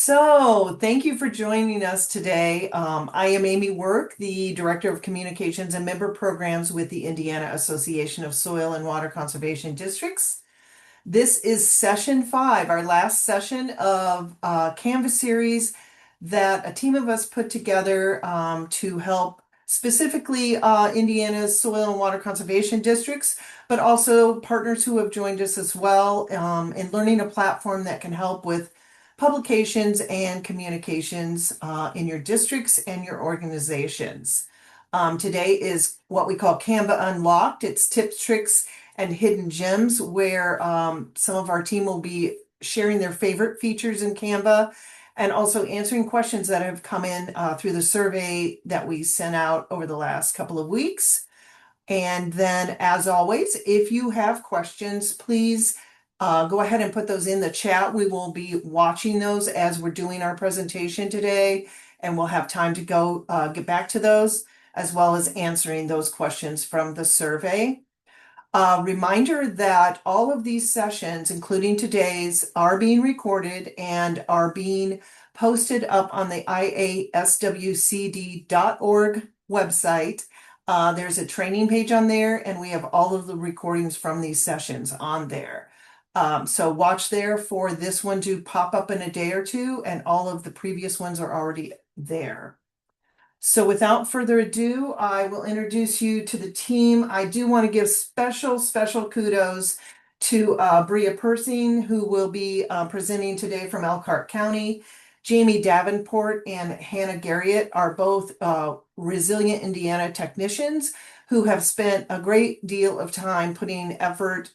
So, thank you for joining us today. I am Amy Work, the Director of Communications and Member Programs with the Indiana Association of Soil and Water Conservation Districts. This is session 5, our last session of Canva series that a team of us put together to help specifically Indiana's soil and water conservation districts, but also partners who have joined us as well in learning a platform that can help with publications and communications in your districts and your organizations. Today is what we call Canva Unlocked. It's tips, tricks, and hidden gems where some of our team will be sharing their favorite features in Canva and also answering questions that have come in through the survey that we sent out over the last couple of weeks. And then, as always, if you have questions, please go ahead and put those in the chat. We will be watching those as we're doing our presentation today, and we'll have time to go get back to those, as well as answering those questions from the survey. Reminder that all of these sessions, including today's, are being recorded and are being posted up on the iaswcd.org website. There's a training page on there, and we have all of the recordings from these sessions on there. So watch there for this one to pop up in a day or two, and all of the previous ones are already there. So without further ado, I will introduce you to the team. I do want to give special kudos to Bria Persing, who will be presenting today from Elkhart County. Jamie Davenport and Hannah Garriott are both Resilient Indiana technicians who have spent a great deal of time putting effort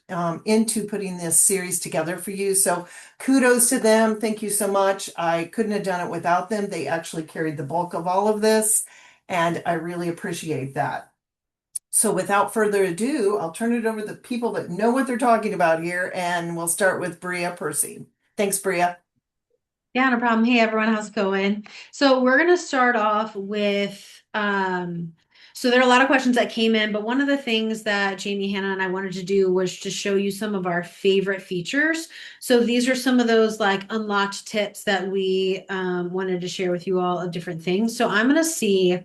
into putting this series together for you. So kudos to them. Thank you so much. I couldn't have done it without them. They actually carried the bulk of all of this, and I really appreciate that. So without further ado, I'll turn it over to the people that know what they're talking about here, and we'll start with Bria Persing. Thanks, Bria. Yeah, no problem. Hey everyone, how's it going? So we're gonna start off with so there are a lot of questions that came in, but one of the things that Jamie, Hannah, and I wanted to do was to show you some of our favorite features. So these are some of those like unlocked tips that we wanted to share with you all of different things. So I'm gonna see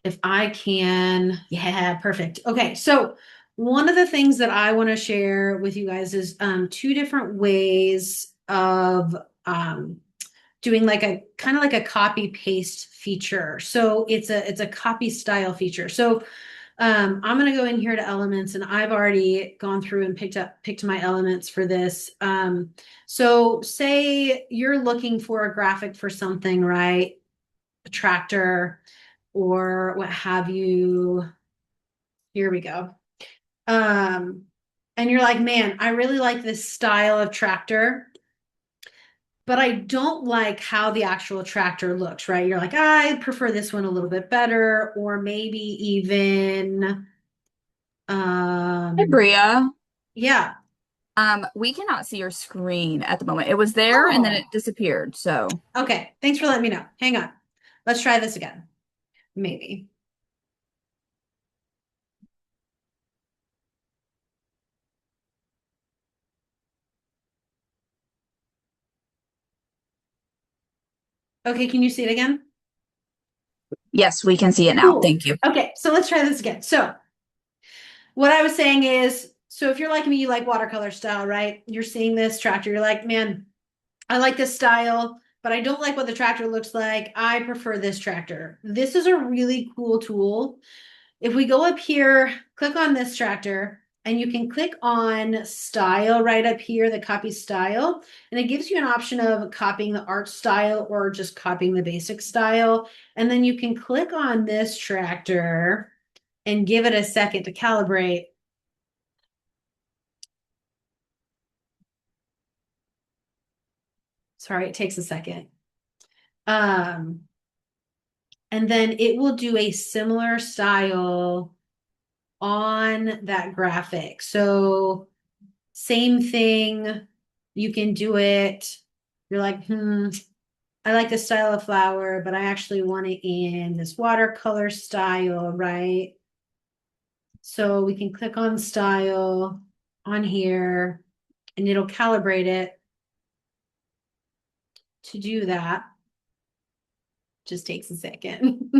if I can, yeah, perfect. Okay, so one of the things that I want to share with you guys is two different ways of doing like a kind of like a copy paste feature. So it's a copy style feature. So I'm going to go in here to elements, and I've already gone through and picked my elements for this. So say you're looking for a graphic for something, right? A tractor or what have you. Here we go. Um, and you're like, man, I really like this style of tractor, but I don't like how the actual tractor looks, right? You're like, I prefer this one a little bit better, or maybe even, Hey, um, Bria. yeah. We cannot see your screen at the moment. It was there and then Oh, it disappeared. So, okay. Thanks for letting me know. Hang on. Let's try this again. Maybe. Okay, can you see it again? yes, we can see it now. Cool. Thank you. Okay, so let's try this again. So what I was saying is, so if you're like me, you like watercolor style, right? You're seeing this tractor, you're like, man, I like this style, but I don't like what the tractor looks like. I prefer this tractor. This is a really cool tool. If we go up here, click on this tractor, and you can click on style right up here, the copy style, and it gives you an option of copying the art style or just copying the basic style. And then you can click on this tractor and give it a second to calibrate. Sorry, it takes a second. Um, and then it will do a similar style on that graphic. So same thing, you can do it. You're like, I like this style of flower, but I actually want it in this watercolor style, right? So we can click on style on here and it'll calibrate it. to do that. Just takes a second.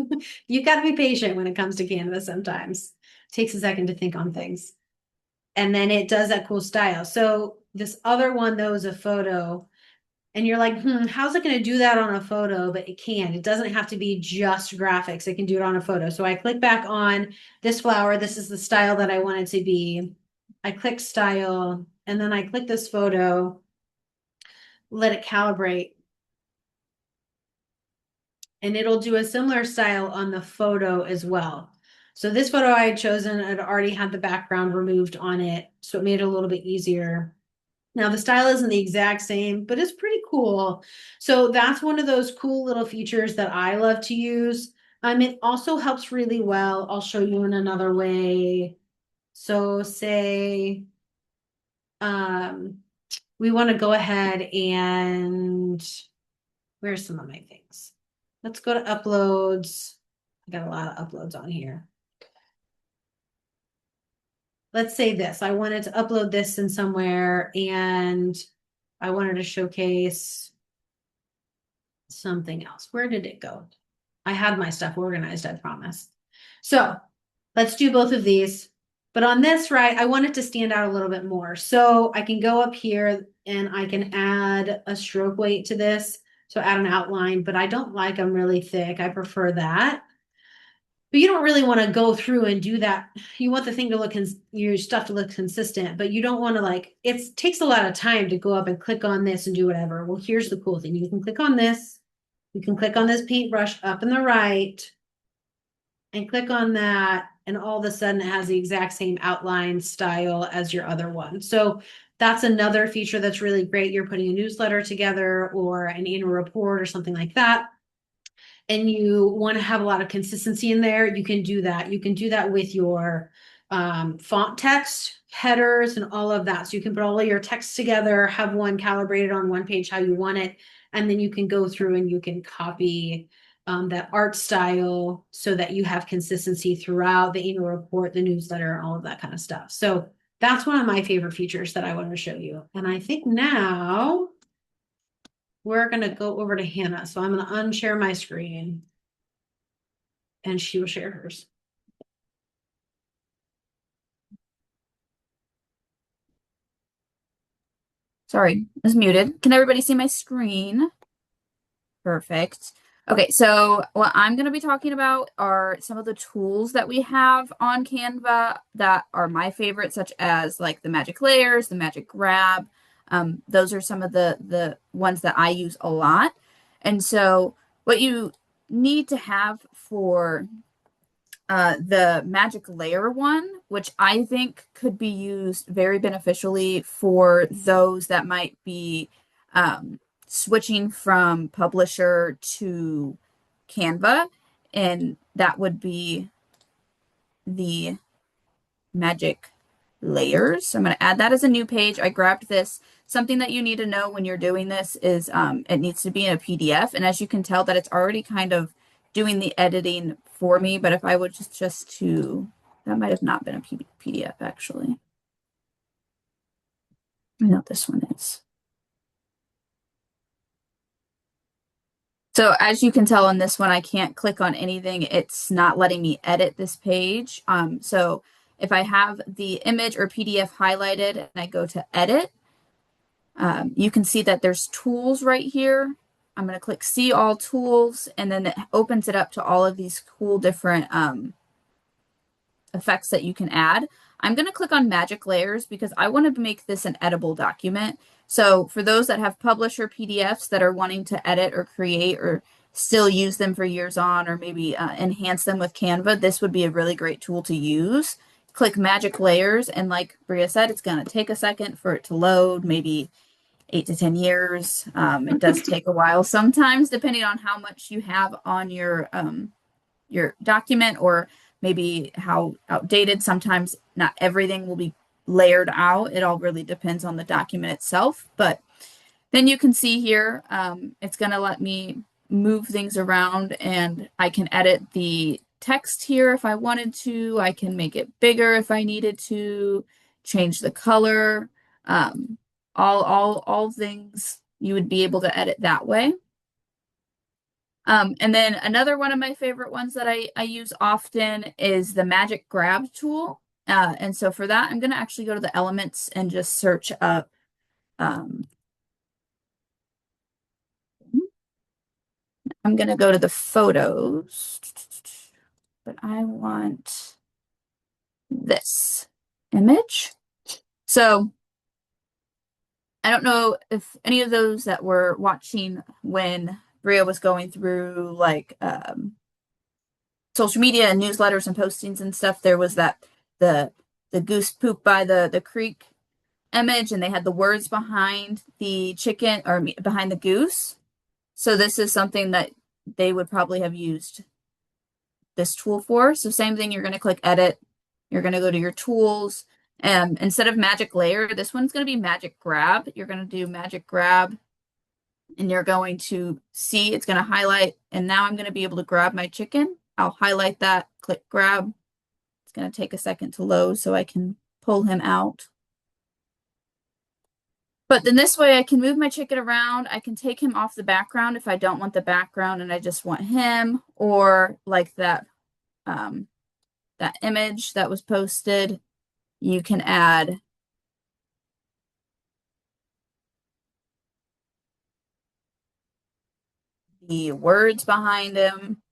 You've got to be patient when it comes to Canva sometimes. It takes a second to think on things. And then it does that cool style. So this other one, though, is a photo. And you're like, how's it going to do that on a photo? But it can. It doesn't have to be just graphics. It can do it on a photo. So I click back on this flower. This is the style that I want it to be. I click style, and then I click this photo, let it calibrate. And it'll do a similar style on the photo as well. So this photo I had chosen, it already had the background removed on it. So it made it a little bit easier. Now the style isn't the exact same, but it's pretty cool. So that's one of those cool little features that I love to use. It also helps really well. I'll show you in another way. So say we want to go ahead and where's some of my things? Let's go to uploads. I got a lot of uploads on here. Let's say this. I wanted to upload this in somewhere and I wanted to showcase something else. Where did it go? I had my stuff organized, I promise. So let's do both of these. But on this, right, I want it to stand out a little bit more. So I can go up here and I can add a stroke weight to this. So add an outline, but I don't like them really thick. I prefer that. But you don't really want to go through and do that. You want the thing to look, your stuff to look consistent, but you don't want to it takes a lot of time to go up and click on this and do whatever. Well, here's the cool thing. You can click on this. You can click on this paintbrush up in the right and click on that. And all of a sudden it has the exact same outline style as your other one. So that's another feature that's really great. You're putting a newsletter together or an annual report or something like that, and you want to have a lot of consistency in there, you can do that. You can do that with your font text, headers, and all of that. So you can put all of your text together, have one calibrated on one page how you want it, and then you can go through and you can copy that art style so that you have consistency throughout the annual report, the newsletter, all of that kind of stuff. So that's one of my favorite features that I want to show you. And I think now we're going to go over to Hannah. So I'm going to unshare my screen and she will share hers. Sorry, I was muted. Can everybody see my screen? Perfect. Okay, so what I'm going to be talking about are some of the tools that we have on Canva that are my favorite, such as like the magic layers, the magic grab. Those are some of the ones that I use a lot. And so what you need to have for the magic layer one, which I think could be used very beneficially for those that might be switching from publisher to Canva, and that would be the magic layers. So I'm going to add that as a new page. I grabbed this. Something that you need to know when you're doing this is it needs to be in a PDF, and as you can tell that it's already kind of doing the editing for me, but if I would just to, that might have not been a PDF actually. I know this one is. So as you can tell on this one, I can't click on anything. It's not letting me edit this page. So if I have the image or PDF highlighted and I go to edit, you can see that there's tools right here. I'm going to click see all tools, and then it opens it up to all of these cool different effects that you can add. I'm going to click on magic layers because I want to make this an editable document. So for those that have publisher PDFs that are wanting to edit or create or still use them for years on, or maybe enhance them with Canva, this would be a really great tool to use. Click magic layers, and like Bria said, it's going to take a second for it to load, maybe 8 to 10 years. It does take a while sometimes, depending on how much you have on your document, or maybe how outdated. Sometimes not everything will be layered out. It all really depends on the document itself. But then you can see here, it's going to let me move things around, and I can edit the text here if I wanted to. I can make it bigger if I needed to, change the color, all things you would be able to edit that way. And then another one of my favorite ones that I use often is the Magic Grab tool. And so for that, I'm going to actually go to the elements and just search up. I'm going to go to the photos, but I want this image. So I don't know if any of those that were watching when Bria was going through like social media and newsletters and postings and stuff, there was that the goose poop by the creek image, and they had the words behind the chicken or behind the goose. So this is something that they would probably have used this tool for. So same thing, you're going to click edit. You're going to go to your tools. Instead of magic layer, this one's going to be magic grab. You're going to do magic grab, and you're going to see it's going to highlight. And now I'm going to be able to grab my chicken. I'll highlight that, click grab. It's going to take a second to load so I can pull him out. But then this way I can move my chicken around. I can take him off the background if I don't want the background and I just want him, or like that that image that was posted, you can add the words behind him.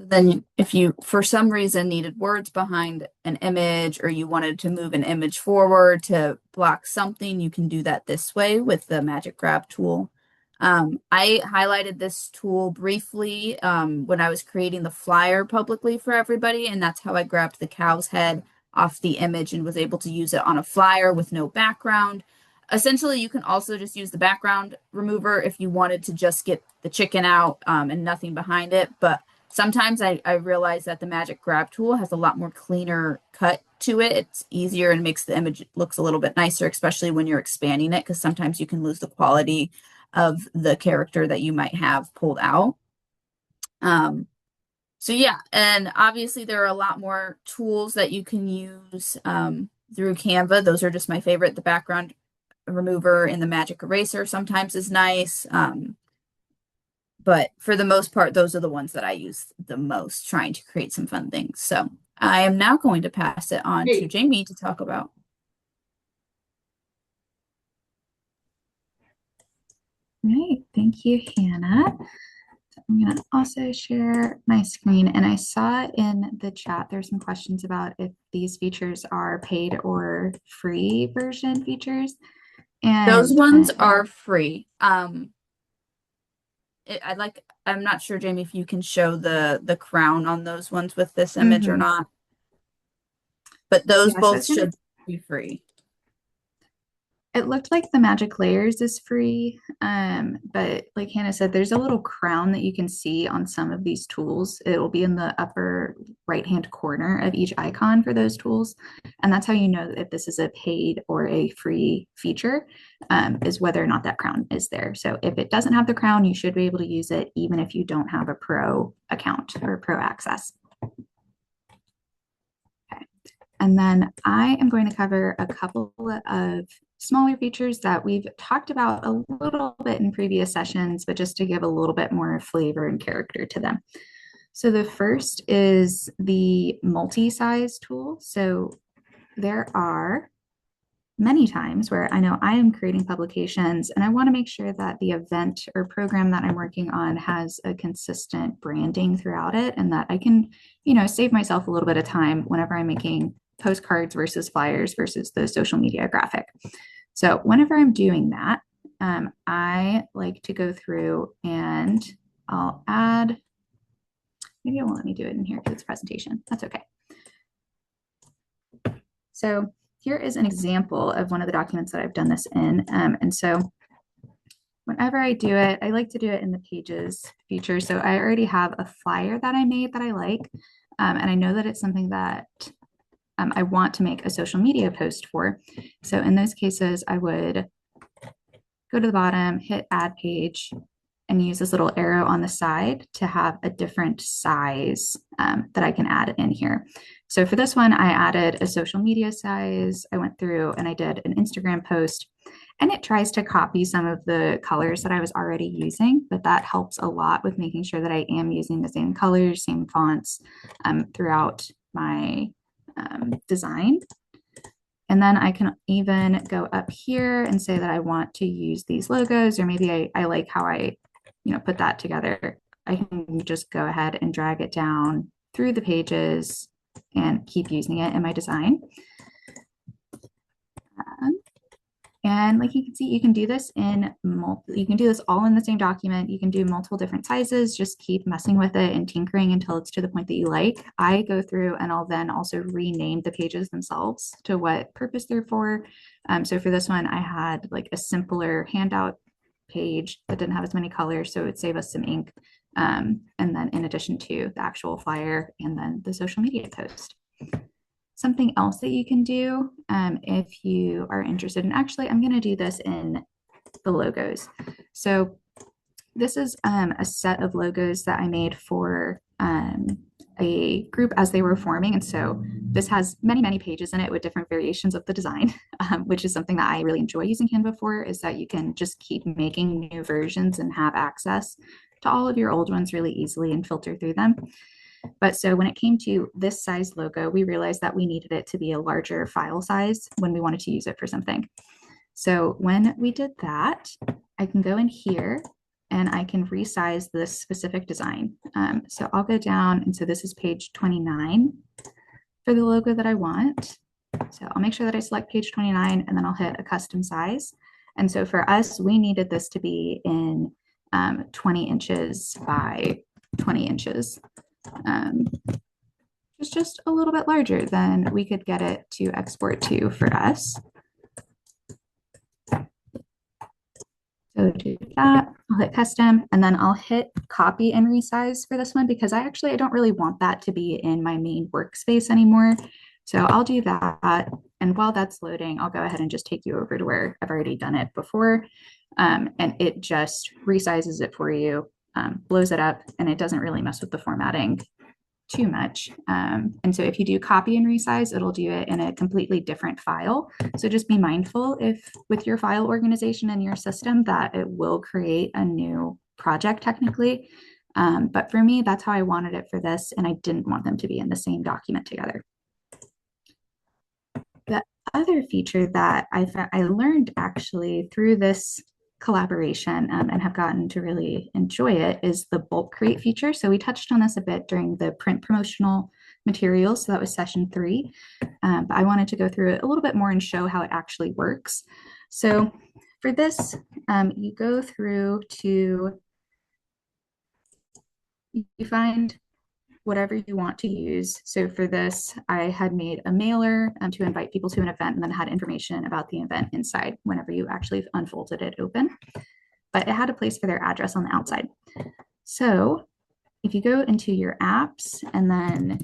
Then if you, for some reason, needed words behind an image, or you wanted to move an image forward to block something, you can do that this way with the Magic Grab tool. I highlighted this tool briefly when I was creating the flyer publicly for everybody, and that's how I grabbed the cow's head off the image and was able to use it on a flyer with no background. Essentially, you can also just use the background remover if you wanted to just get the chicken out and nothing behind it, but sometimes I realize that the Magic Grab tool has a lot more cleaner cut to it. It's easier and makes the image looks a little bit nicer, especially when you're expanding it, because sometimes you can lose the quality of the character that you might have pulled out. So yeah, and obviously there are a lot more tools that you can use through Canva. Those are just my favorite. The background remover and the magic eraser sometimes is nice. But for the most part, those are the ones that I use the most, trying to create some fun things. So I am now going to pass it on to Jamie to talk about. Right, thank you, Hannah. So I'm going to also share my screen, and I saw in the chat there's some questions about if these features are paid or free version features. And those ones are free. I'm not sure, Jamie, if you can show the crown on those ones with this image or not. But those both should be free. It looked like the Magic Layers is free, but like Hannah said, there's a little crown that you can see on some of these tools. It'll be in the upper right-hand corner of each icon for those tools. And that's how you know if this is a paid or a free feature, is whether or not that crown is there. So if it doesn't have the crown, you should be able to use it even if you don't have a pro account or pro access. Okay. And then I am going to cover a couple of smaller features that we've talked about a little bit in previous sessions, but just to give a little bit more flavor and character to them. So the first is the multi-size tool. So there are many times where I know I am creating publications and I want to make sure that the event or program that I'm working on has a consistent branding throughout it, and that I can, save myself a little bit of time whenever I'm making postcards versus flyers versus the social media graphic. So whenever I'm doing that, I like to go through and I'll add, maybe it won't let me do it in here because it's a presentation. That's okay. So here is an example of one of the documents that I've done this in. And so whenever I do it, I like to do it in the pages feature. So I already have a flyer that I made that I like. And I know that it's something that I want to make a social media post for. So in those cases, I would go to the bottom, hit add page, and use this little arrow on the side to have a different size that I can add in here. So for this one, I added a social media size. I went through and I did an Instagram post, and it tries to copy some of the colors that I was already using, but that helps a lot with making sure that I am using the same colors, same fonts throughout my design. And then I can even go up here and say that I want to use these logos, or maybe I like how I, put that together. I can just go ahead and drag it down through the pages and keep using it in my design. And like you can see, you can do this all in the same document. You can do multiple different sizes, just keep messing with it and tinkering until it's to the point that you like. I go through and I'll then also rename the pages themselves to what purpose they're for. So for this one, I had like a simpler handout page that didn't have as many colors, so it would save us some ink. And then in addition to the actual flyer and then the social media post. Something else that you can do if you are interested, and actually I'm going to do this in the logos. So this is a set of logos that I made for a group as they were forming. And so this has many, many pages in it with different variations of the design, which is something that I really enjoy using Canva for, is that you can just keep making new versions and have access to all of your old ones really easily and filter through them. But so when it came to this size logo, we realized that we needed it to be a larger file size when we wanted to use it for something. So when we did that, I can go in here and I can resize this specific design. So I'll go down, and so this is page 29 for the logo that I want. So I'll make sure that I select page 29 and then I'll hit a custom size. And so for us, we needed this to be in 20 inches by 20 inches. It's just a little bit larger than we could get it to export to for us. So do that, I'll hit custom, and then I'll hit copy and resize for this one because I don't really want that to be in my main workspace anymore. So I'll do that. And while that's loading, I'll go ahead and just take you over to where I've already done it before. And it just resizes it for you, blows it up, and it doesn't really mess with the formatting too much. And so if you do copy and resize, it'll do it in a completely different file. So just be mindful if with your file organization in your system that it will create a new project technically. But for me, that's how I wanted it for this, and I didn't want them to be in the same document together. The other feature that I learned actually through this collaboration and have gotten to really enjoy it is the bulk create feature. So we touched on this a bit during the print promotional materials. So that was session 3. But I wanted to go through it a little bit more and show how it actually works. So for this, you go through to, you find whatever you want to use. So for this, I had made a mailer to invite people to an event and then had information about the event inside whenever you actually unfolded it open. But it had a place for their address on the outside. So if you go into your apps and then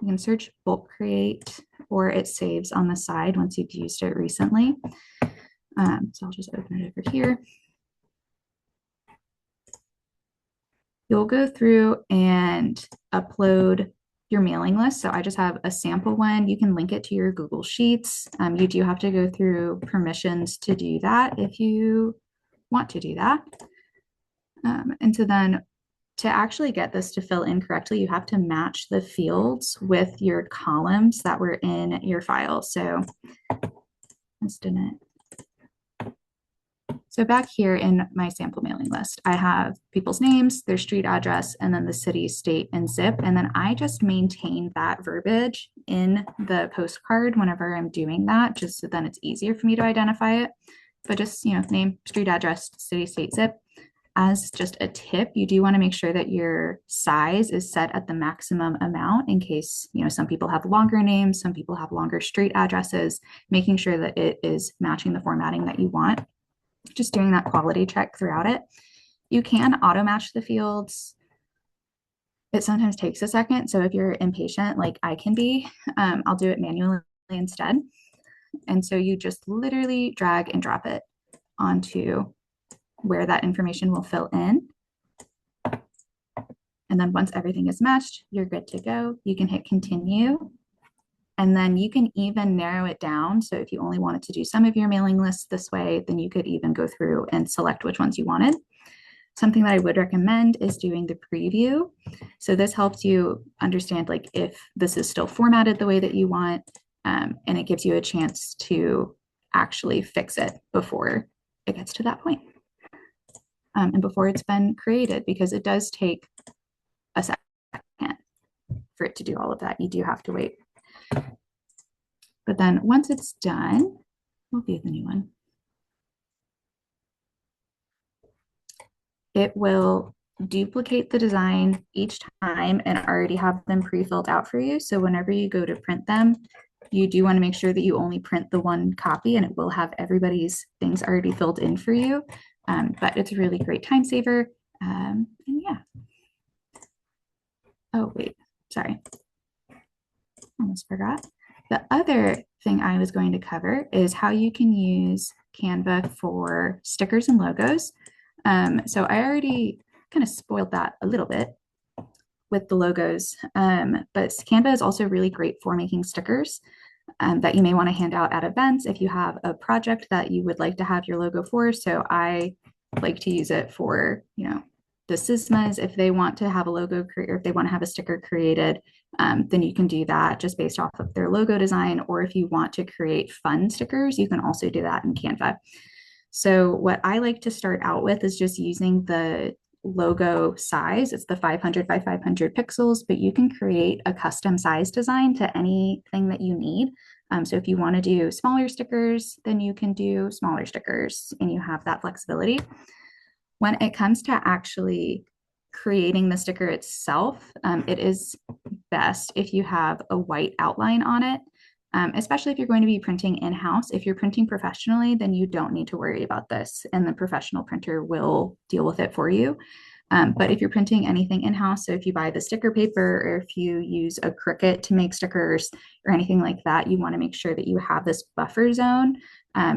you can search bulk create, or it saves on the side once you've used it recently. So I'll just open it over here. You'll go through and upload your mailing list. So I just have a sample one. You can link it to your Google Sheets. You do have to go through permissions to do that if you want to do that. And so then to actually get this to fill in correctly, you have to match the fields with your columns that were in your file. So this didn't. So back here in my sample mailing list, I have people's names, their street address, and then the city, state, and zip. And then I just maintain that verbiage in the postcard whenever I'm doing that, just so then it's easier for me to identify it. But just, name, street address, city, state, zip. As just a tip, you do want to make sure that your size is set at the maximum amount in case, some people have longer names, some people have longer street addresses, making sure that it is matching the formatting that you want. Just doing that quality check throughout it. You can auto match the fields. It sometimes takes a second. So if you're impatient, like I can be, I'll do it manually instead. And so you just literally drag and drop it onto where that information will fill in. And then once everything is matched, you're good to go. You can hit continue. And then you can even narrow it down. So if you only wanted to do some of your mailing lists this way, then you could even go through and select which ones you wanted. Something that I would recommend is doing the preview. So this helps you understand like if this is still formatted the way that you want, and it gives you a chance to actually fix it before it gets to that point. And before it's been created, because it does take a second for it to do all of that. You do have to wait. But then once it's done, we'll view the new one. It will duplicate the design each time and already have them pre-filled out for you. So whenever you go to print them, you do want to make sure that you only print the one copy, and it will have everybody's things already filled in for you. But it's a really great time saver. And yeah. Oh, wait, sorry. Almost forgot. The other thing I was going to cover is how you can use Canva for stickers and logos. So I already kind of spoiled that a little bit with the logos, but Canva is also really great for making stickers that you may want to hand out at events if you have a project that you would like to have your logo for. So I like to use it for, the SISMAs, if they want to have a logo or if they want to have a sticker created, then you can do that just based off of their logo design. Or if you want to create fun stickers, you can also do that in Canva. So what I like to start out with is just using the logo size. It's the 500 by 500 pixels, but you can create a custom size design to anything that you need. So if you want to do smaller stickers, then you can do smaller stickers and you have that flexibility. When it comes to actually creating the sticker itself, it is best if you have a white outline on it, especially if you're going to be printing in-house. If you're printing professionally, then you don't need to worry about this, and the professional printer will deal with it for you. But if you're printing anything in-house, so if you buy the sticker paper or if you use a Cricut to make stickers or anything like that, you want to make sure that you have this buffer zone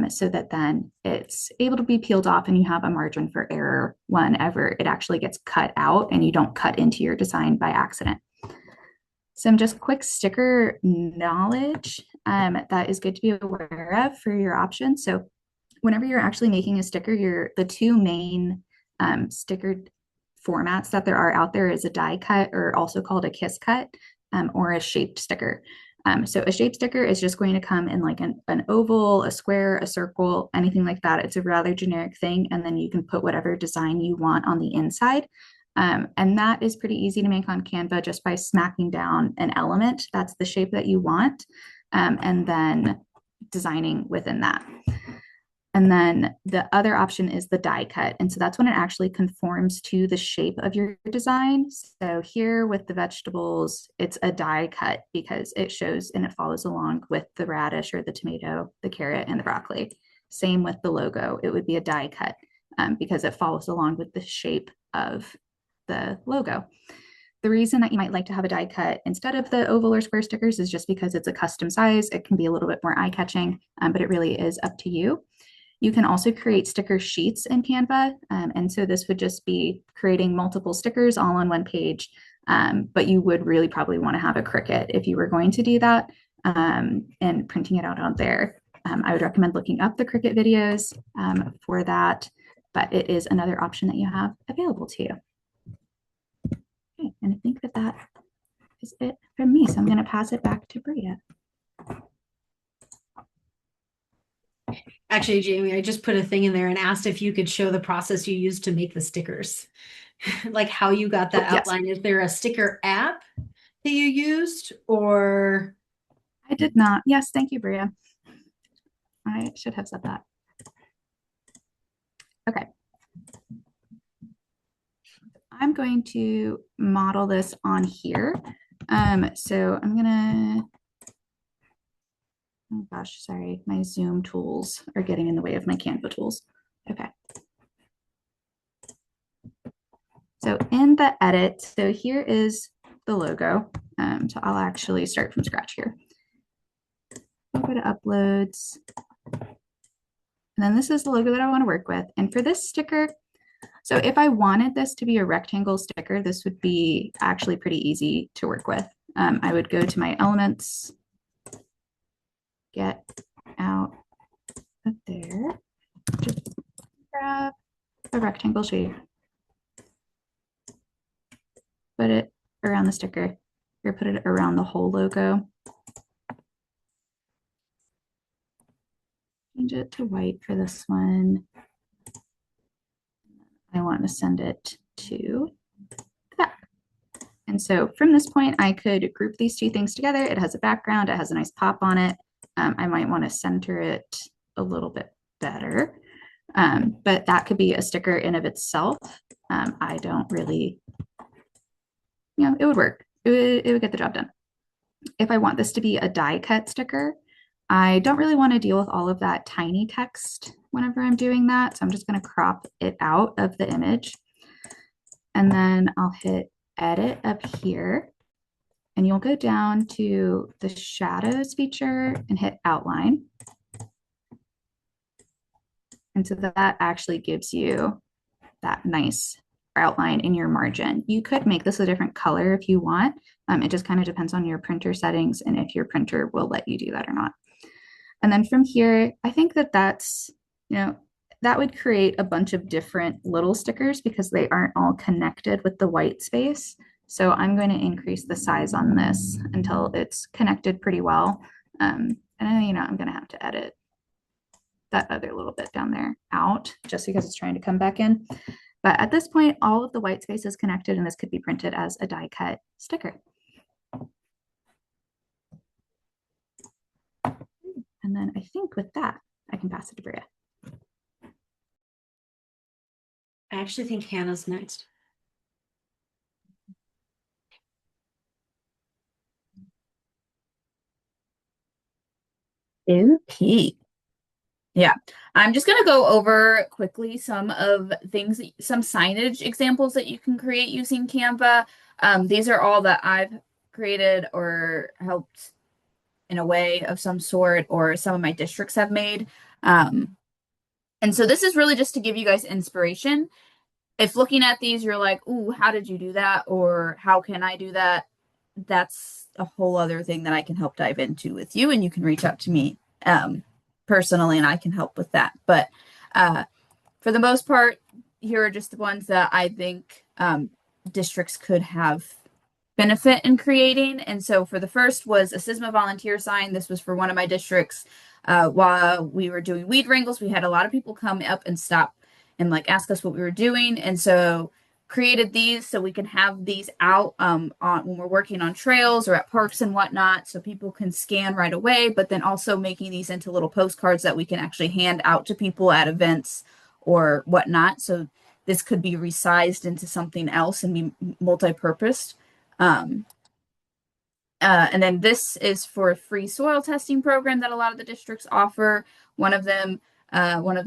so that then it's able to be peeled off and you have a margin for error whenever it actually gets cut out and you don't cut into your design by accident. Some just quick sticker knowledge that is good to be aware of for your options. So whenever you're actually making a sticker, the two main sticker formats that there are out there is a die cut, or also called a kiss cut, or a shaped sticker. So a shaped sticker is just going to come in like an oval, a square, a circle, anything like that. It's a rather generic thing. And then you can put whatever design you want on the inside. And that is pretty easy to make on Canva just by smacking down an element that's the shape that you want, and then designing within that. And then the other option is the die cut. And so that's when it actually conforms to the shape of your design. So here with the vegetables, it's a die cut because it shows and it follows along with the radish or the tomato, the carrot, and the broccoli. Same with the logo. It would be a die cut because it follows along with the shape of the logo. The reason that you might like to have a die cut instead of the oval or square stickers is just because it's a custom size. It can be a little bit more eye-catching, but it really is up to you. You can also create sticker sheets in Canva. And so this would just be creating multiple stickers all on one page. But you would really probably want to have a Cricut if you were going to do that, and printing it out on there. I would recommend looking up the Cricut videos for that, but it is another option that you have available to you. Okay, and I think that is it from me. So I'm going to pass it back to Bria. Actually, Jamie, I just put a thing in there and asked if you could show the process you used to make the stickers, like how you got that outline. Is there a sticker app that you used, or? I did not. Yes, thank you, Bria. I should have said that. Okay. I'm going to model this on here. So I'm gonna, oh gosh, sorry, my Zoom tools are getting in the way of my Canva tools. Okay. So in the edit, so here is the logo. So I'll actually start from scratch here. I'll go to uploads. And then this is the logo that I want to work with. And for this sticker, so if I wanted this to be a rectangle sticker, this would be actually pretty easy to work with. I would go to my elements, get out of there, just grab a rectangle shape, put it around the sticker, or put it around the whole logo. Change it to white for this one. I want to send it to that. And so from this point, I could group these two things together. It has a background, it has a nice pop on it. I might want to center it a little bit better, but that could be a sticker in of itself. I don't really, it would work. It would get the job done. If I want this to be a die cut sticker, I don't really want to deal with all of that tiny text whenever I'm doing that. So I'm just going to crop it out of the image. And then I'll hit edit up here. And you'll go down to the shadows feature and hit outline. And so that actually gives you that nice outline in your margin. You could make this a different color if you want. It just kind of depends on your printer settings and if your printer will let you do that or not. And then from here, I think that that's, that would create a bunch of different little stickers because they aren't all connected with the white space. So I'm going to increase the size on this until it's connected pretty well. And then, I'm going to have to edit that other little bit down there out just because it's trying to come back in. But at this point, all of the white space is connected and this could be printed as a die cut sticker. And then I think with that, I can pass it to Bria. I actually think Hannah's next. Okay. Yeah, I'm just going to go over quickly some of things, some signage examples that you can create using Canva. These are all that I've created or helped in a way of some sort, or some of my districts have made. And so this is really just to give you guys inspiration. If looking at these, you're like, ooh, how did you do that? Or how can I do that? That's a whole other thing that I can help dive into with you, and you can reach out to me personally and I can help with that. But for the most part, here are just the ones that I think districts could have benefit in creating. And so for the first was a SISMA volunteer sign. This was for one of my districts. While we were doing weed wrangles, we had a lot of people come up and stop and ask us what we were doing. And so created these so we can have these out on when we're working on trails or at parks and whatnot, so people can scan right away, but then also making these into little postcards that we can actually hand out to people at events or whatnot. So this could be resized into something else and be multi-purposed. And then this is for a free soil testing program that a lot of the districts offer. One of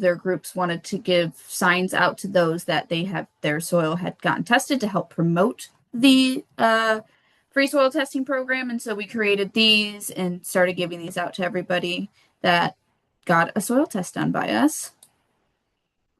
their groups wanted to give signs out to those that their soil had gotten tested to help promote the free soil testing program. And so we created these and started giving these out to everybody that got a soil test done by us.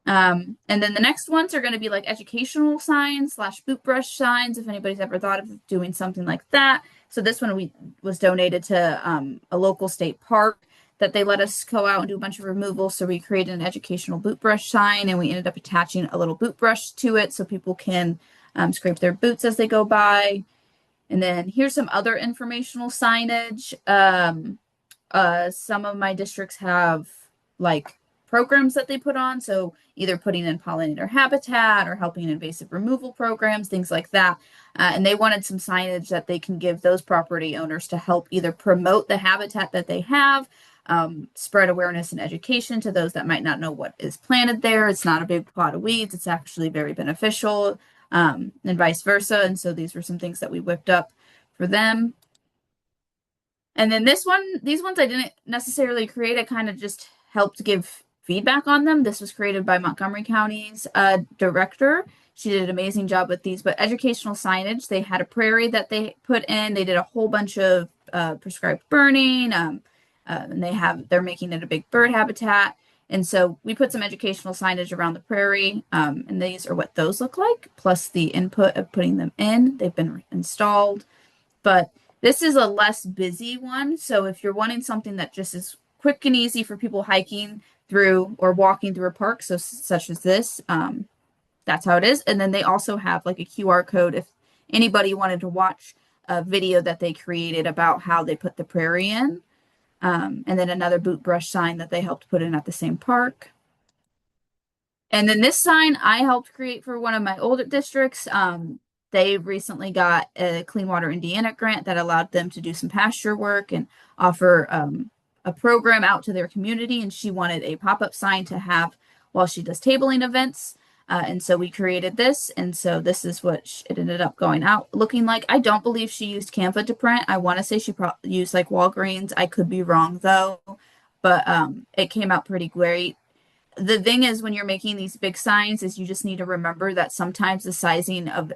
And then the next ones are going to be educational signs / boot brush signs, if anybody's ever thought of doing something like that. So this one was donated to a local state park that they let us go out and do a bunch of removal. So we created an educational boot brush sign, and we ended up attaching a little boot brush to it so people can scrape their boots as they go by. And then here's some other informational signage. Some of my districts have programs that they put on. So either putting in pollinator habitat or helping invasive removal programs, things like that. And they wanted some signage that they can give those property owners to help either promote the habitat that they have, spread awareness and education to those that might not know what is planted there. It's not a big plot of weeds. It's actually very beneficial, and vice versa. And so these were some things that we whipped up for them. And then these ones I didn't necessarily create. I kind of just helped give feedback on them. This was created by Montgomery County's director. She did an amazing job with these. But educational signage, they had a prairie that they put in. They did a whole bunch of prescribed burning, and they're making it a big bird habitat. And so we put some educational signage around the prairie, and these are what those look like, plus the input of putting them in. They've been installed, but this is a less busy one. So if you're wanting something that just is quick and easy for people hiking through or walking through a park, so such as this, that's how it is. And then they also have like a QR code if anybody wanted to watch a video that they created about how they put the prairie in. And then another boot brush sign that they helped put in at the same park. And then this sign I helped create for one of my older districts. They recently got a Clean Water Indiana grant that allowed them to do some pasture work and offer a program out to their community. And she wanted a pop-up sign to have while she does tabling events. And so we created this. And so this is what it ended up going out looking like. I don't believe she used Canva to print. I want to say she used like Walgreens. I could be wrong though, but it came out pretty great. The thing is, when you're making these big signs, is you just need to remember that sometimes the sizing of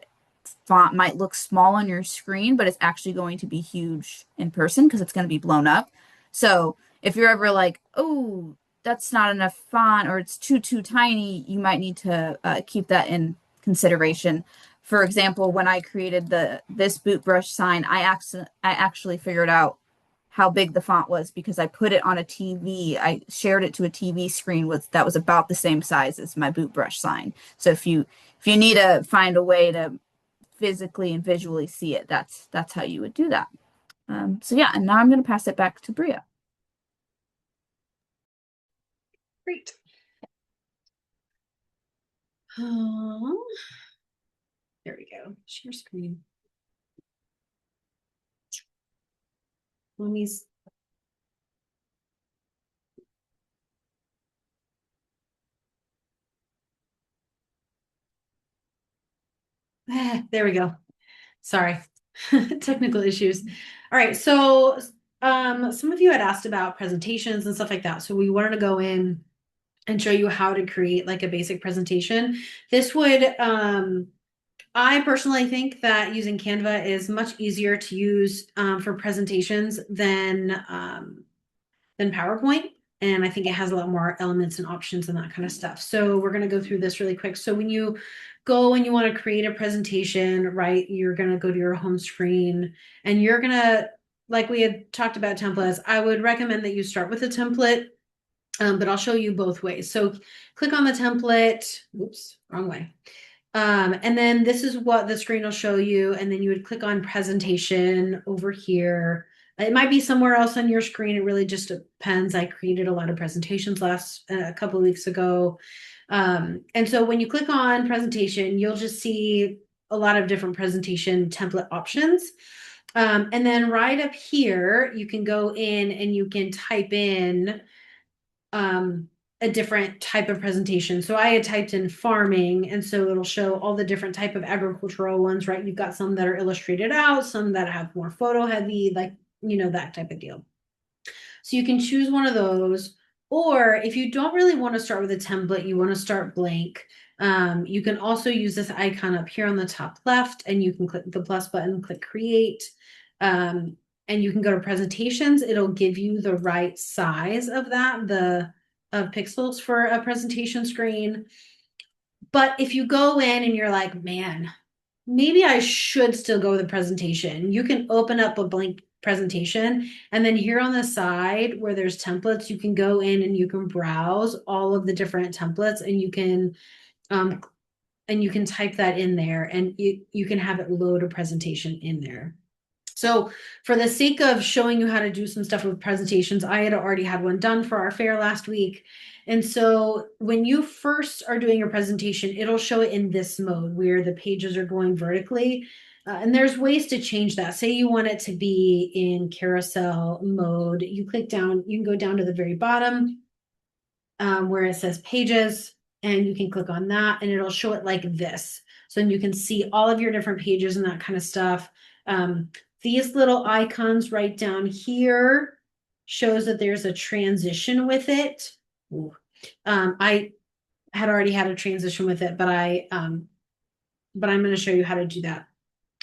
font might look small on your screen, but it's actually going to be huge in person because it's going to be blown up. So if you're ever like, oh, that's not enough font or it's too tiny, you might need to keep that in consideration. For example, when I created this boot brush sign, I actually figured out how big the font was because I put it on a TV. I shared it to a TV screen that was about the same size as my boot brush sign. So if you need to find a way to physically and visually see it, that's how you would do that. So yeah, and now I'm going to pass it back to Bria. Great. There we go. Share screen. Let me. There we go. Sorry, technical issues. All right, so some of you had asked about presentations and stuff like that. So we wanted to go in and show you how to create like a basic presentation. This would, I personally think that using Canva is much easier to use for presentations than PowerPoint. And I think it has a lot more elements and options and that kind of stuff. So we're going to go through this really quick. So when you go and you want to create a presentation, right, you're going to go to your home screen and you're going to, like we had talked about templates, I would recommend that you start with a template, but I'll show you both ways. So click on the template. Oops, wrong way. And then this is what the screen will show you. And then you would click on presentation over here. It might be somewhere else on your screen. It really just depends. I created a lot of presentations a couple of weeks ago. And so when you click on presentation, you'll just see a lot of different presentation template options. And then right up here, you can go in and you can type in a different type of presentation. So I had typed in farming, and so it'll show all the different type of agricultural ones, right? You've got some that are illustrated out, some that have more photo heavy, like, that type of deal. So you can choose one of those, or if you don't really want to start with a template, you want to start blank, you can also use this icon up here on the top left, and you can click the plus button, click create, and you can go to presentations. It'll give you the right size of that, of pixels for a presentation screen. But if you go in and you're like, man, maybe I should still go with a presentation, you can open up a blank presentation. And then here on the side where there's templates, you can go in and you can browse all of the different templates, and you can type that in there, and you can have it load a presentation in there. So for the sake of showing you how to do some stuff with presentations, I had already had one done for our fair last week. And so when you first are doing your presentation, it'll show it in this mode where the pages are going vertically. And there's ways to change that. Say you want it to be in carousel mode. You click down, you can go down to the very bottom where it says pages, and you can click on that and it'll show it like this. So then you can see all of your different pages and that kind of stuff. These little icons right down here shows that there's a transition with it. I had already had a transition with it, but I but I'm going to show you how to do that.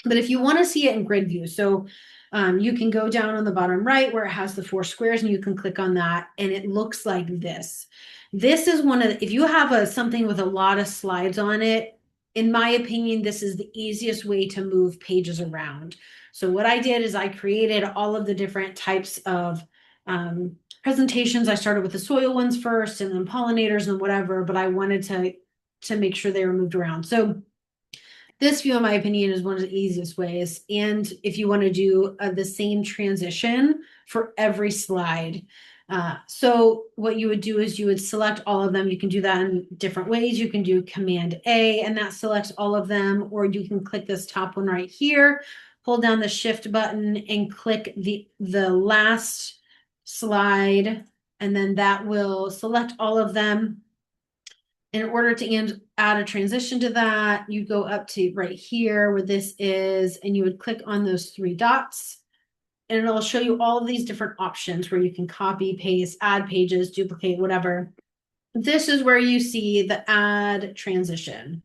But if you want to see it in grid view, so you can go down on the bottom right where it has the 4 squares and you can click on that and it looks like this. This is one of the, if you have something with a lot of slides on it, in my opinion, this is the easiest way to move pages around. So what I did is I created all of the different types of presentations. I started with the soil ones first and then pollinators and whatever, but I wanted to make sure they were moved around. So this view, in my opinion, is one of the easiest ways. And if you want to do the same transition for every slide. So what you would do is you would select all of them. You can do that in different ways. You can do Command A and that selects all of them, or you can click this top one right here, hold down the Shift button and click the last slide, and then that will select all of them. In order to add a transition to that, you go up to right here where this is, and you would click on those 3 dots, and it'll show you all of these different options where you can copy, paste, add pages, duplicate, whatever. This is where you see the add transition.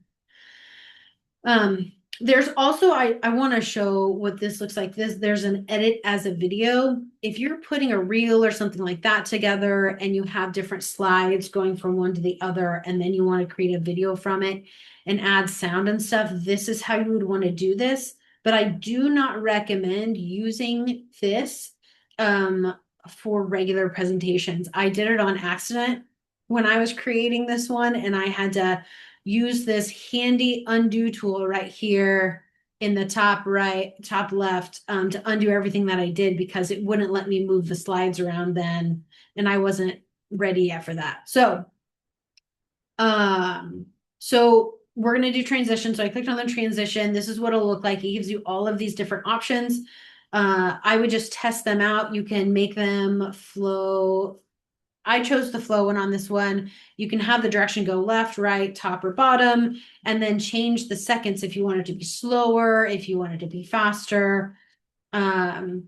There's also, I want to show what this looks like. There's an edit as a video. If you're putting a reel or something like that together and you have different slides going from one to the other, and then you want to create a video from it and add sound and stuff, this is how you would want to do this. But I do not recommend using this for regular presentations. I did it on accident when I was creating this one, and I had to use this handy undo tool right here in the top right, top left, to undo everything that I did because it wouldn't let me move the slides around then, and I wasn't ready yet for that. So we're going to do transition. So I clicked on the transition. This is what it'll look like. It gives you all of these different options. I would just test them out. You can make them flow. I chose the flow one on this one. You can have the direction go left, right, top, or bottom, and then change the seconds if you want it to be slower, if you want it to be faster. And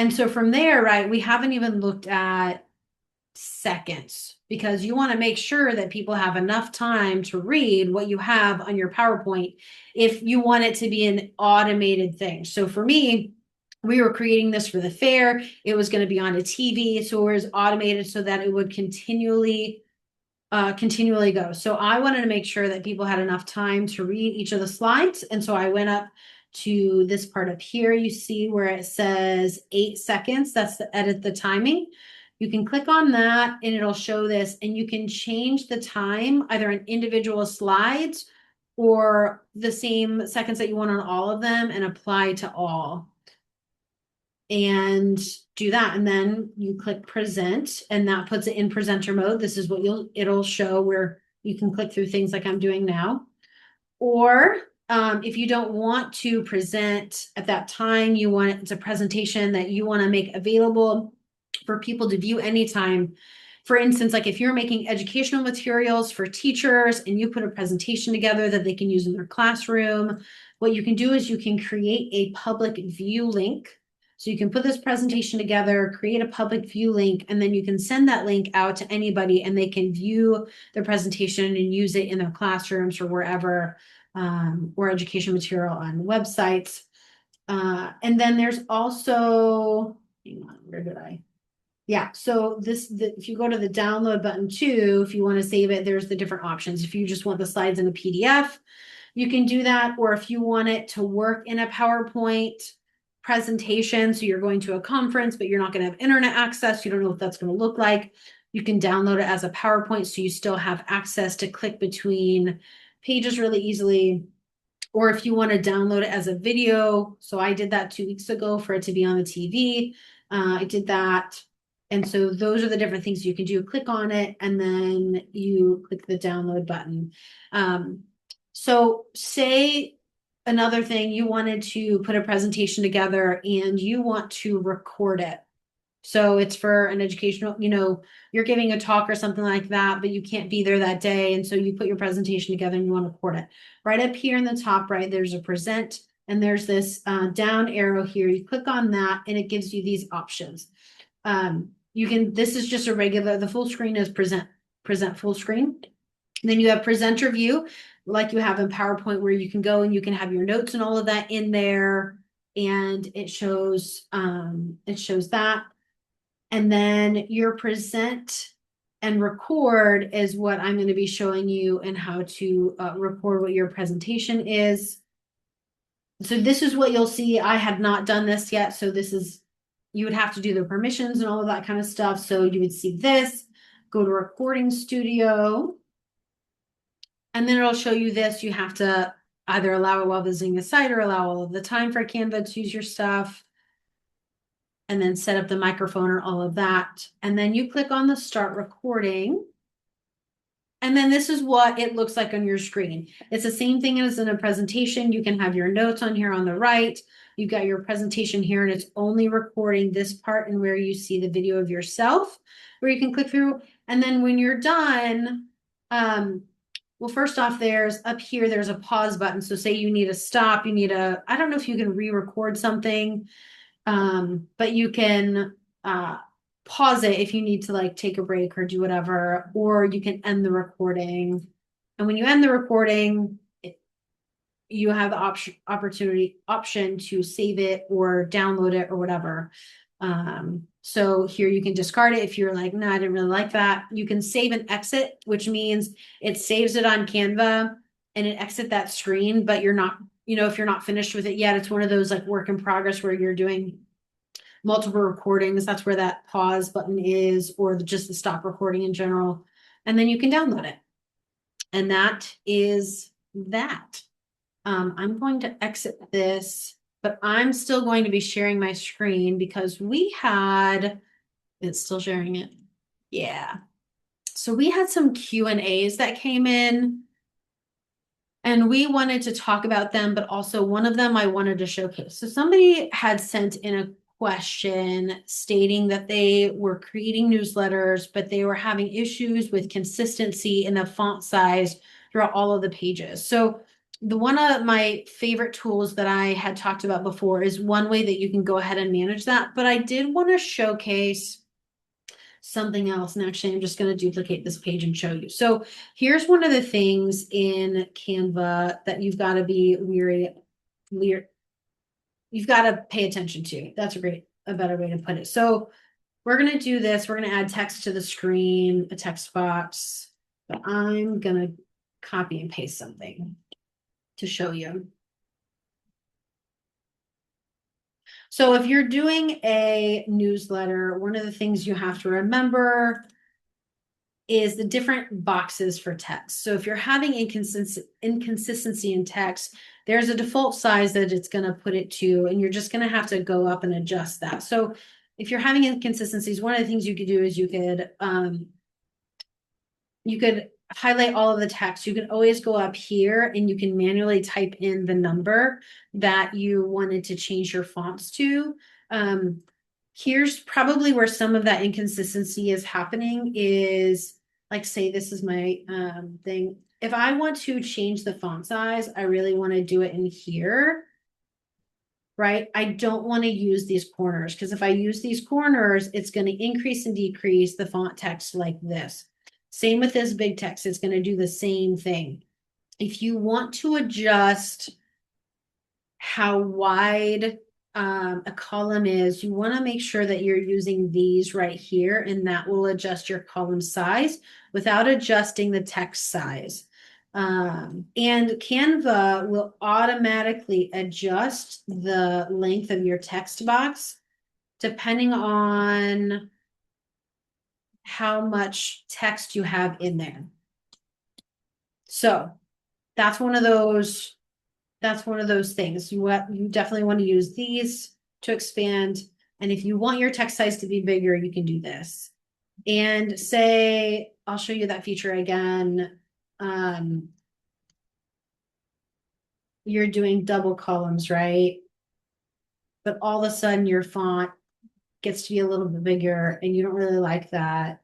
so from there, right, we haven't even looked at seconds because you want to make sure that people have enough time to read what you have on your PowerPoint if you want it to be an automated thing. So for me, we were creating this for the fair. It was going to be on a TV, so it was automated so that it would continually go. So I wanted to make sure that people had enough time to read each of the slides. And so I went up to this part up here. You see where it says 8 seconds. That's the edit the timing. You can click on that and it'll show this, and you can change the time either in individual slides or the same seconds that you want on all of them and apply to all. And do that, and then you click present, and that puts it in presenter mode. This is what it'll show where you can click through things like I'm doing now. Or if you don't want to present at that time, it's a presentation that you want to make available for people to view anytime. For instance, like if you're making educational materials for teachers and you put a presentation together that they can use in their classroom, what you can do is you can create a public view link. So you can put this presentation together, create a public view link, and then you can send that link out to anybody and they can view the presentation and use it in their classrooms or wherever, or education material on websites. And then there's also, hang on, where did I? Yeah, so if you go to the download button too, if you want to save it, there's the different options. If you just want the slides in a PDF, you can do that. Or if you want it to work in a PowerPoint presentation, so you're going to a conference, but you're not going to have internet access, you don't know what that's going to look like, you can download it as a PowerPoint so you still have access to click between pages really easily. Or if you want to download it as a video, so I did that 2 weeks ago for it to be on the TV. I did that. And so those are the different things you can do. Click on it and then you click the download button. So say another thing, you wanted to put a presentation together and you want to record it. So it's for an educational, you're giving a talk or something like that, but you can't be there that day. And so you put your presentation together and you want to record it. Right up here in the top right, there's a present, and there's this down arrow here. You click on that and it gives you these options. This is just the full screen is present full screen. And then you have presenter view, like you have in PowerPoint, where you can go and you can have your notes and all of that in there. And it shows that. And then your present and record is what I'm going to be showing you, and how to record what your presentation is. So this is what you'll see. I had not done this yet. So you would have to do the permissions and all of that kind of stuff. So you would see this, go to recording studio, and then it'll show you this. You have to either allow it while visiting the site or allow all of the time for Canva to use your stuff, and then set up the microphone or all of that. And then you click on the start recording. And then this is what it looks like on your screen. It's the same thing as in a presentation. You can have your notes on here on the right. You've got your presentation here, and it's only recording this part and where you see the video of yourself, where you can click through. And then when you're done, well, first off, up here, there's a pause button. So say you need to stop, I don't know if you can re-record something, but you can pause it if you need to like take a break or do whatever, or you can end the recording. And when you end the recording, you have the option to save it or download it or whatever. So here you can discard it if you're like, no, I didn't really like that. You can save and exit, which means it saves it on Canva and it exits that screen, but you're not, if you're not finished with it yet, it's one of those like work in progress where you're doing multiple recordings. That's where that pause button is, or just the stop recording in general. And then you can download it. And that is that. I'm going to exit this, but I'm still going to be sharing my screen because it's still sharing it. Yeah. So we had some Q&As that came in, and we wanted to talk about them, but also one of them I wanted to showcase. So somebody had sent in a question stating that they were creating newsletters, but they were having issues with consistency in the font size throughout all of the pages. So one of my favorite tools that I had talked about before is one way that you can go ahead and manage that. But I did want to showcase something else. And actually, I'm just going to duplicate this page and show you. So here's one of the things in Canva that you've got to be you've got to pay attention to. That's a better way to put it. So we're going to do this. We're going to add text to the screen, a text box, but I'm going to copy and paste something to show you. So if you're doing a newsletter, one of the things you have to remember is the different boxes for text. So if you're having inconsistency in text, there's a default size that it's going to put it to, and you're just going to have to go up and adjust that. So if you're having inconsistencies, one of the things you could do is you could highlight all of the text. You can always go up here and you can manually type in the number that you wanted to change your fonts to. Here's probably where some of that inconsistency is happening is, like, say this is my thing. If I want to change the font size, I really want to do it in here, right? I don't want to use these corners, because if I use these corners, it's going to increase and decrease the font text like this. Same with this big text, it's going to do the same thing. If you want to adjust how wide a column is, you want to make sure that you're using these right here, and that will adjust your column size without adjusting the text size. And Canva will automatically adjust the length of your text box depending on how much text you have in there. So that's one of those things. You definitely want to use these to expand. And if you want your text size to be bigger, you can do this. And say, I'll show you that feature again. You're doing double columns, right? But all of a sudden your font gets to be a little bit bigger and you don't really like that.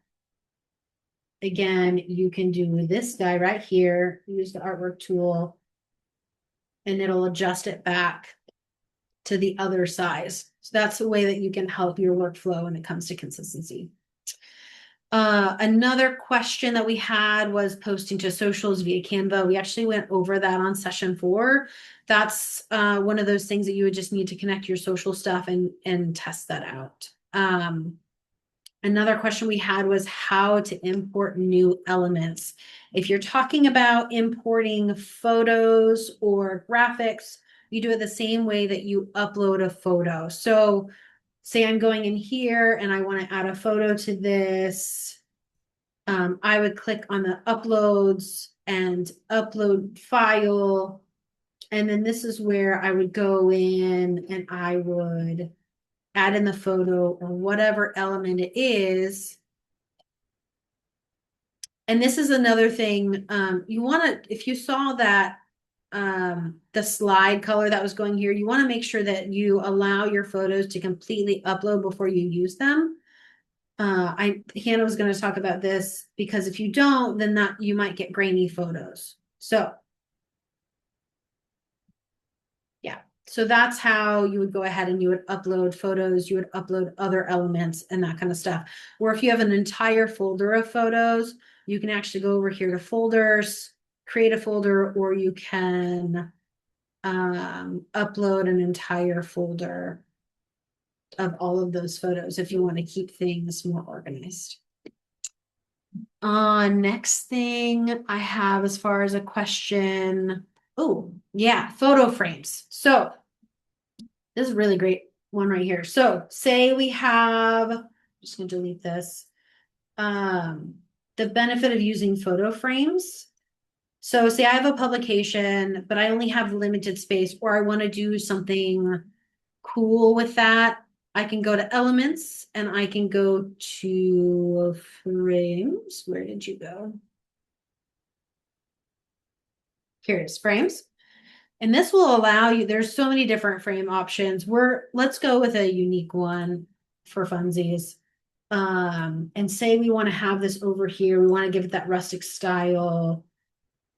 Again, you can do this guy right here, use the artwork tool, and it'll adjust it back to the other size. So that's a way that you can help your workflow when it comes to consistency. Another question that we had was posting to socials via Canva. We actually went over that on session 4. That's one of those things that you would just need to connect your social stuff and test that out. Another question we had was how to import new elements. If you're talking about importing photos or graphics, you do it the same way that you upload a photo. So say I'm going in here and I want to add a photo to this. I would click on the uploads and upload file. And then this is where I would go in and I would add in the photo or whatever element it is. And this is another thing, you want to, if you saw that the slide color that was going here, you want to make sure that you allow your photos to completely upload before you use them. Hannah was going to talk about this because if you don't, then that you might get grainy photos. So yeah, so that's how you would go ahead and you would upload photos, you would upload other elements and that kind of stuff. Or if you have an entire folder of photos, you can actually go over here to folders, create a folder, or you can upload an entire folder of all of those photos if you want to keep things more organized. Next thing I have as far as a question. Oh, yeah, photo frames. So this is a really great one right here. So say we have, I'm just gonna delete this. The benefit of using photo frames. So say I have a publication, but I only have limited space, or I want to do something cool with that. I can go to elements and I can go to frames. Where did you go? Here it is, frames. And this will allow you, there's so many different frame options. Let's go with a unique one for funsies. And say we want to have this over here. We want to give it that rustic style.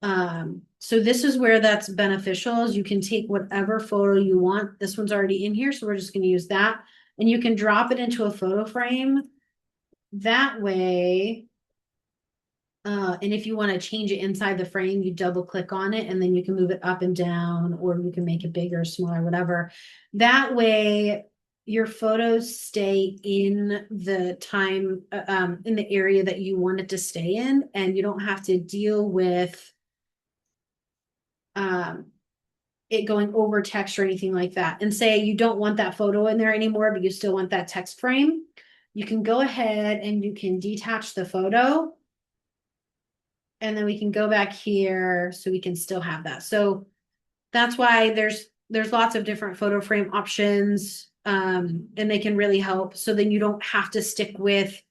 So this is where that's beneficial is you can take whatever photo you want. This one's already in here, so we're just going to use that. And you can drop it into a photo frame. That way, and if you want to change it inside the frame, you double click on it and then you can move it up and down, or you can make it bigger, smaller, whatever. That way, your photos stay in the time, in the area that you want it to stay in, and you don't have to deal with it going over text or anything like that. And say you don't want that photo in there anymore, but you still want that text frame. You can go ahead and you can detach the photo. And then we can go back here so we can still have that. So that's why there's lots of different photo frame options, and they can really help. So then you don't have to stick with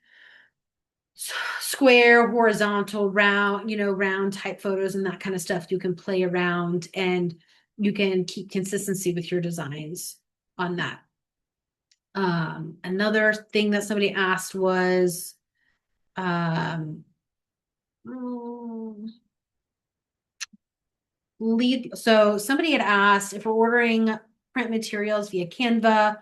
square, horizontal, round, round type photos and that kind of stuff. You can play around and you can keep consistency with your designs on that. Another thing that somebody asked was, so somebody had asked if we're ordering print materials via Canva,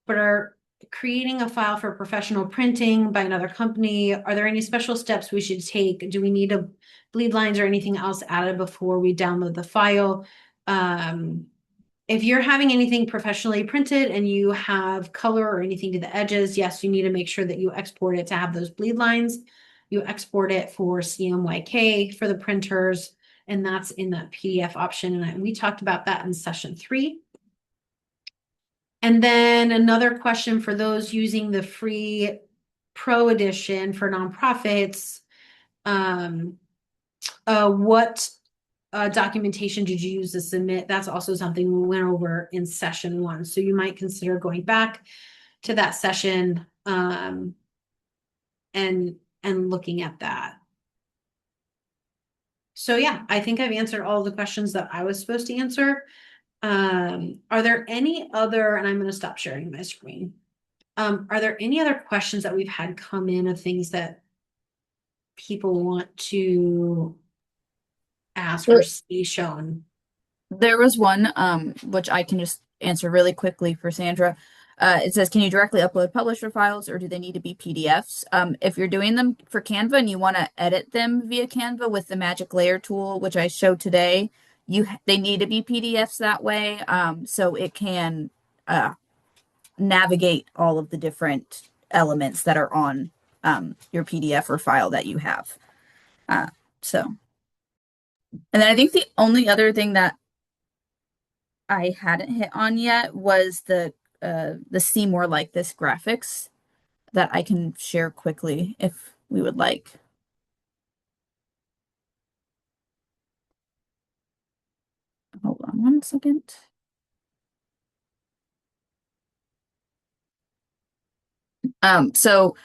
but are creating a file for professional printing by another company, are there any special steps we should take? Do we need to bleed lines or anything else added before we download the file? If you're having anything professionally printed and you have color or anything to the edges, yes, you need to make sure that you export it to have those bleed lines. You export it for CMYK for the printers, and that's in that PDF option. And we talked about that in session 3. And then another question for those using the free Pro edition for nonprofits, what documentation did you use to submit? That's also something we went over in session 1. So you might consider going back to that session and looking at that. So yeah, I think I've answered all the questions that I was supposed to answer. Are there any other, and I'm going to stop sharing my screen. Are there any other questions that we've had come in of things that people want to ask or see shown? There was one, which I can just answer really quickly for Sandra. It says, can you directly upload publisher files or do they need to be PDFs? If you're doing them for Canva and you want to edit them via Canva with the magic layer tool, which I showed today, they need to be PDFs that way. So it can navigate all of the different elements that are on your PDF or file that you have. So, and then I think the only other thing that I hadn't hit on yet was the see more like this graphics that I can share quickly if we would like. Hold on one second. So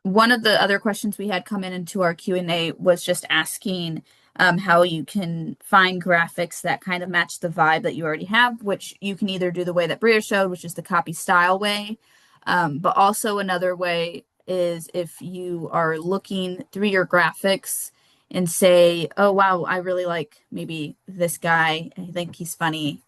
one of the other questions we had come into our Q&A was just asking how you can find graphics that kind of match the vibe that you already have, which you can either do the way that Bria showed, which is the copy style way, but also another way is if you are looking through your graphics and say, oh, wow, I really like maybe this guy. I think he's funny.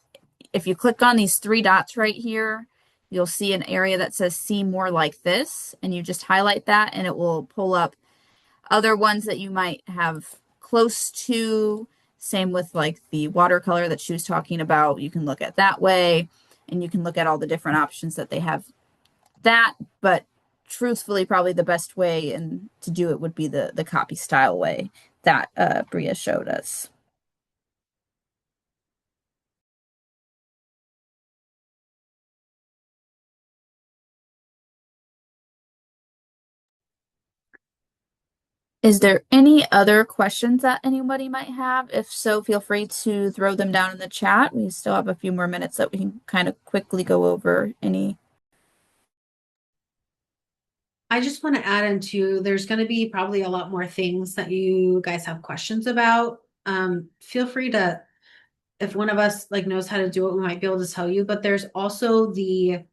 If you click on these three dots right here, you'll see an area that says see more like this, and you just highlight that and it will pull up other ones that you might have close to. Same with like the watercolor that she was talking about. You can look at that way, and you can look at all the different options that they have that, but truthfully, probably the best way and to do it would be the copy style way that Bria showed us. Is there any other questions that anybody might have? If so, feel free to throw them down in the chat. We still have a few more minutes that we can kind of quickly go over any. I just want to add into, there's going to be probably a lot more things that you guys have questions about. Feel free to, if one of us like knows how to do it, we might be able to tell you, but there's also the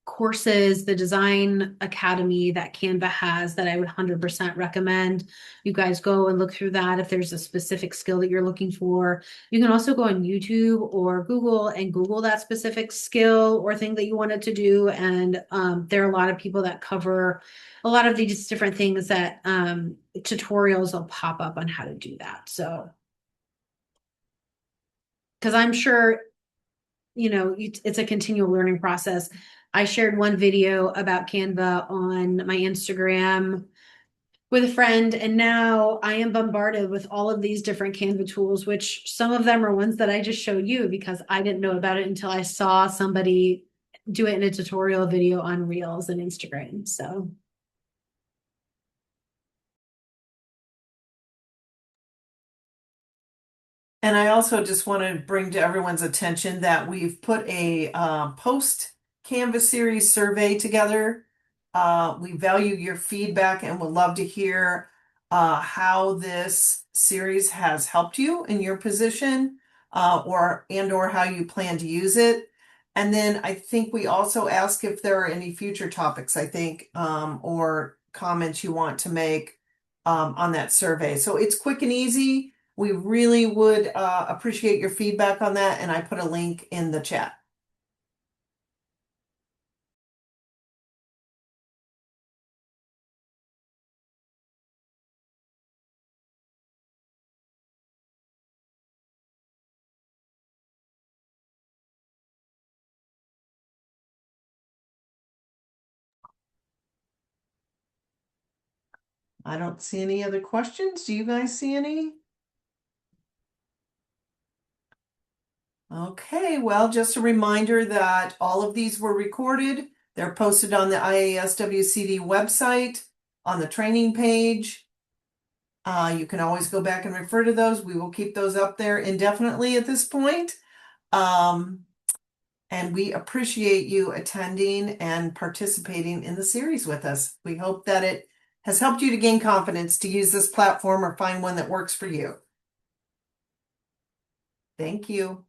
courses, the design academy that Canva has that I would 100% recommend. You guys go and look through that if there's a specific skill that you're looking for. You can also go on YouTube or Google and Google that specific skill or thing that you wanted to do. And there are a lot of people that cover a lot of these different things that tutorials will pop up on how to do that. So, because I'm sure it's a continual learning process. I shared one video about Canva on my Instagram with a friend, and now I am bombarded with all of these different Canva tools, which some of them are ones that I just showed you because I didn't know about it until I saw somebody do it in a tutorial video on Reels and Instagram. So. And I also just want to bring to everyone's attention that we've put a post Canva Series survey together. We value your feedback and would love to hear how this series has helped you in your position or how you plan to use it. And then I think we also ask if there are any future topics, I think, or comments you want to make on that survey. So it's quick and easy. We really would appreciate your feedback on that, and I put a link in the chat. I don't see any other questions. Do you guys see any? Okay, well, just a reminder that all of these were recorded. They're posted on the SWCD website on the training page. You can always go back and refer to those. We will keep those up there indefinitely at this point. And we appreciate you attending and participating in the series with us. We hope that it has helped you to gain confidence to use this platform or find one that works for you. Thank you.